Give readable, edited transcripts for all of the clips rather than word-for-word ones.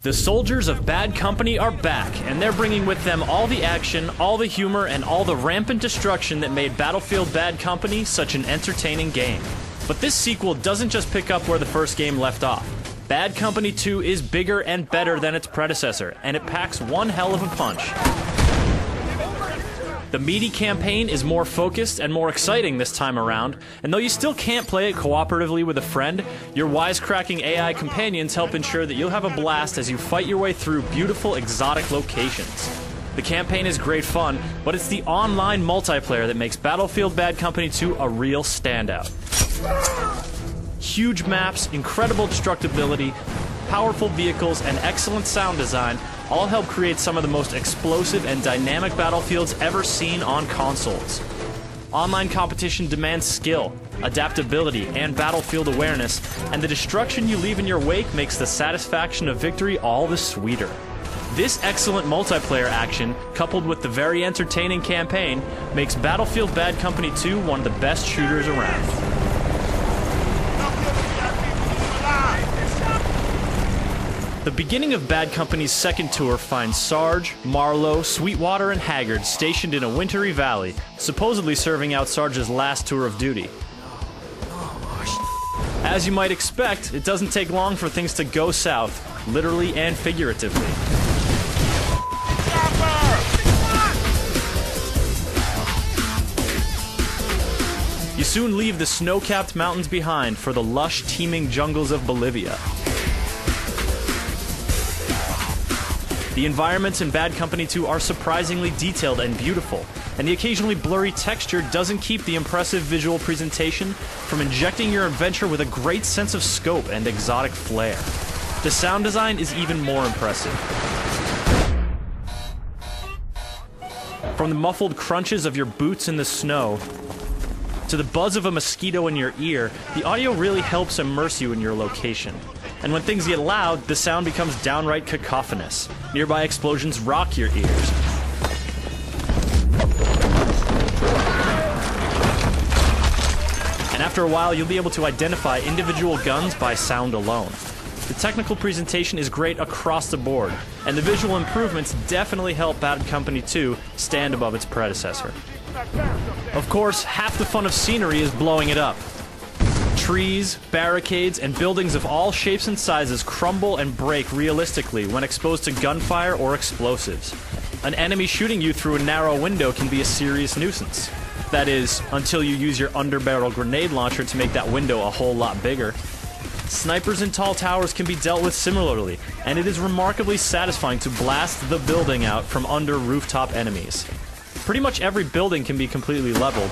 The soldiers of Bad Company are back, and they're bringing with them all the action, all the humor, and all the rampant destruction that made Battlefield Bad Company such an entertaining game. But this sequel doesn't just pick up where the first game left off. Bad Company 2 is bigger and better than its predecessor, and it packs one hell of a punch. The meaty campaign is more focused and more exciting this time around, and though you still can't play it cooperatively with a friend, your wisecracking AI companions help ensure that you'll have a blast as you fight your way through beautiful exotic locations. The campaign is great fun, but it's the online multiplayer that makes Battlefield Bad Company 2 a real standout. Huge maps, incredible destructibility, powerful vehicles, and excellent sound design all help create some of the most explosive and dynamic battlefields ever seen on consoles. Online competition demands skill, adaptability, and battlefield awareness, and the destruction you leave in your wake makes the satisfaction of victory all the sweeter. This excellent multiplayer action, coupled with the very entertaining campaign, makes Battlefield Bad Company 2 one of the best shooters around. The beginning of Bad Company's second tour finds Sarge, Marlowe, Sweetwater, and Haggard stationed in a wintry valley, supposedly serving out Sarge's last tour of duty. As you might expect, it doesn't take long for things to go south, literally and figuratively. You soon leave the snow-capped mountains behind for the lush, teeming jungles of Bolivia. The environments in Bad Company 2 are surprisingly detailed and beautiful, and the occasionally blurry texture doesn't keep the impressive visual presentation from injecting your adventure with a great sense of scope and exotic flair. The sound design is even more impressive. From the muffled crunches of your boots in the snow to the buzz of a mosquito in your ear, the audio really helps immerse you in your location. And when things get loud, the sound becomes downright cacophonous. Nearby explosions rock your ears. And after a while, you'll be able to identify individual guns by sound alone. The technical presentation is great across the board, and the visual improvements definitely help Bad Company 2 stand above its predecessor. Of course, half the fun of scenery is blowing it up. Trees, barricades, and buildings of all shapes and sizes crumble and break realistically when exposed to gunfire or explosives. An enemy shooting you through a narrow window can be a serious nuisance. That is, until you use your underbarrel grenade launcher to make that window a whole lot bigger. Snipers in tall towers can be dealt with similarly, and it is remarkably satisfying to blast the building out from under rooftop enemies. Pretty much every building can be completely leveled,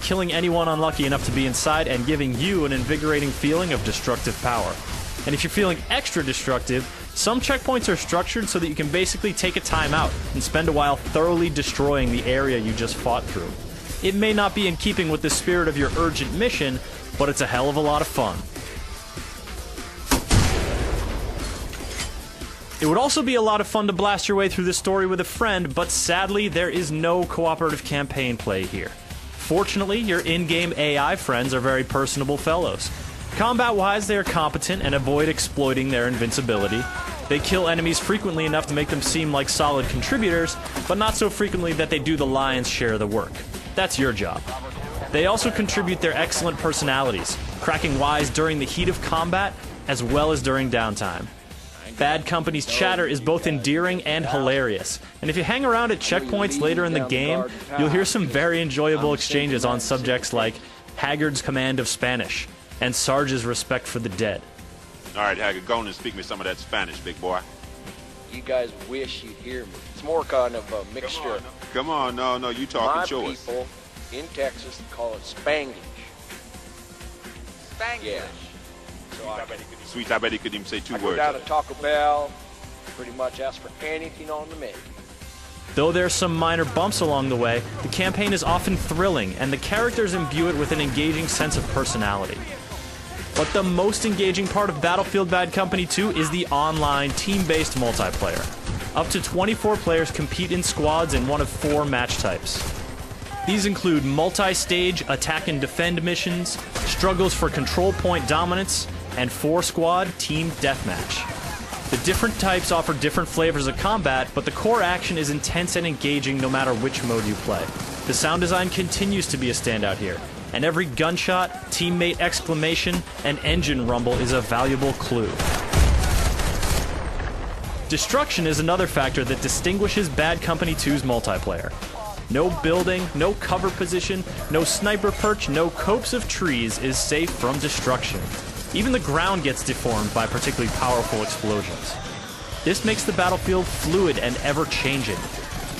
killing anyone unlucky enough to be inside and giving you an invigorating feeling of destructive power. And if you're feeling extra destructive, some checkpoints are structured so that you can basically take a time out and spend a while thoroughly destroying the area you just fought through. It may not be in keeping with the spirit of your urgent mission, but it's a hell of a lot of fun. It would also be a lot of fun to blast your way through the story with a friend, but sadly there is no cooperative campaign play here. Fortunately, your in-game AI friends are very personable fellows. Combat-wise, they are competent and avoid exploiting their invincibility. They kill enemies frequently enough to make them seem like solid contributors, but not so frequently that they do the lion's share of the work. That's your job. They also contribute their excellent personalities, cracking wise during the heat of combat as well as during downtime. Bad Company's chatter is both endearing and hilarious, and if you hang around at checkpoints later in the game, you'll hear some very enjoyable exchanges on subjects like Haggard's command of Spanish and Sarge's respect for the dead. All right, Haggard, go on and speak me some of that Spanish, big boy. You guys wish you'd hear me. It's more kind of a mixture. Come on, no, you talking, show us. My people in Texas call it Spanglish. Spanglish? Yeah. Sweet, I bet he could even say two I go words. down to Taco Bell, pretty much ask for anything on the menu. Though there are some minor bumps along the way, the campaign is often thrilling, and the characters imbue it with an engaging sense of personality. But the most engaging part of Battlefield Bad Company 2 is the online, team-based multiplayer. Up to 24 players compete in squads in one of 4 match types. These include multi-stage attack and defend missions, struggles for control point dominance, and 4-squad team deathmatch. The different types offer different flavors of combat, but the core action is intense and engaging no matter which mode you play. The sound design continues to be a standout here, and every gunshot, teammate exclamation, and engine rumble is a valuable clue. Destruction is another factor that distinguishes Bad Company 2's multiplayer. No building, no cover position, no sniper perch, no copse of trees is safe from destruction. Even the ground gets deformed by particularly powerful explosions. This makes the battlefield fluid and ever-changing.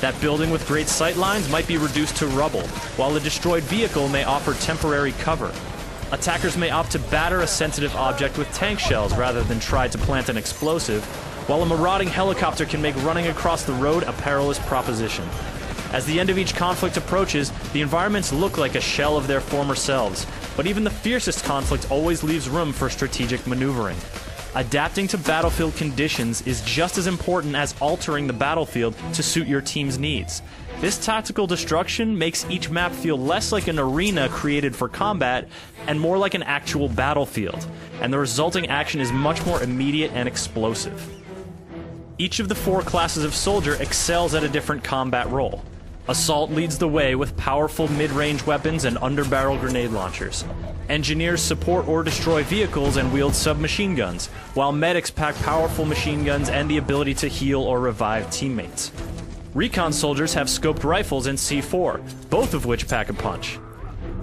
That building with great sightlines might be reduced to rubble, while a destroyed vehicle may offer temporary cover. Attackers may opt to batter a sensitive object with tank shells rather than try to plant an explosive, while a marauding helicopter can make running across the road a perilous proposition. As the end of each conflict approaches, the environments look like a shell of their former selves, but even the fiercest conflict always leaves room for strategic maneuvering. Adapting to battlefield conditions is just as important as altering the battlefield to suit your team's needs. This tactical destruction makes each map feel less like an arena created for combat and more like an actual battlefield, and the resulting action is much more immediate and explosive. Each of the 4 classes of soldier excels at a different combat role. Assault leads the way with powerful mid-range weapons and underbarrel grenade launchers. Engineers support or destroy vehicles and wield submachine guns, while medics pack powerful machine guns and the ability to heal or revive teammates. Recon soldiers have scoped rifles and C4, both of which pack a punch.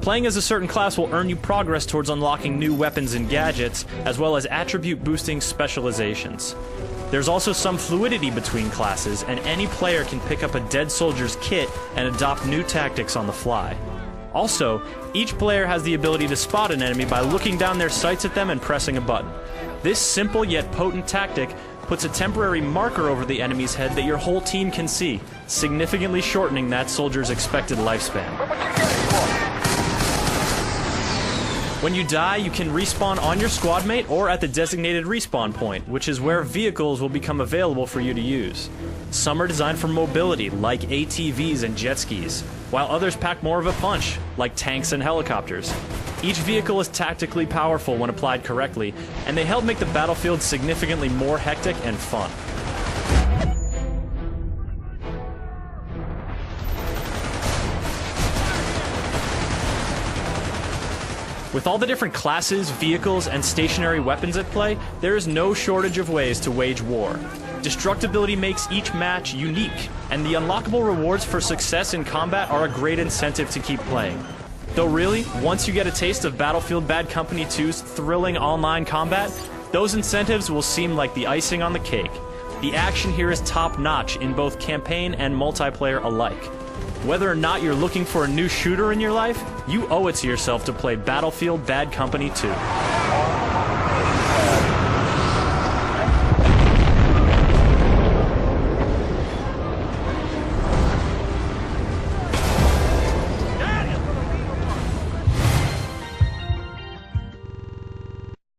Playing as a certain class will earn you progress towards unlocking new weapons and gadgets, as well as attribute-boosting specializations. There's also some fluidity between classes, and any player can pick up a dead soldier's kit and adopt new tactics on the fly. Also, each player has the ability to spot an enemy by looking down their sights at them and pressing a button. This simple yet potent tactic puts a temporary marker over the enemy's head that your whole team can see, significantly shortening that soldier's expected lifespan. When you die, you can respawn on your squad mate or at the designated respawn point, which is where vehicles will become available for you to use. Some are designed for mobility, like ATVs and jet skis, while others pack more of a punch, like tanks and helicopters. Each vehicle is tactically powerful when applied correctly, and they help make the battlefield significantly more hectic and fun. With all the different classes, vehicles, and stationary weapons at play, there is no shortage of ways to wage war. Destructibility makes each match unique, and the unlockable rewards for success in combat are a great incentive to keep playing. Though really, once you get a taste of Battlefield Bad Company 2's thrilling online combat, those incentives will seem like the icing on the cake. The action here is top-notch in both campaign and multiplayer alike. Whether or not you're looking for a new shooter in your life, you owe it to yourself to play Battlefield Bad Company 2.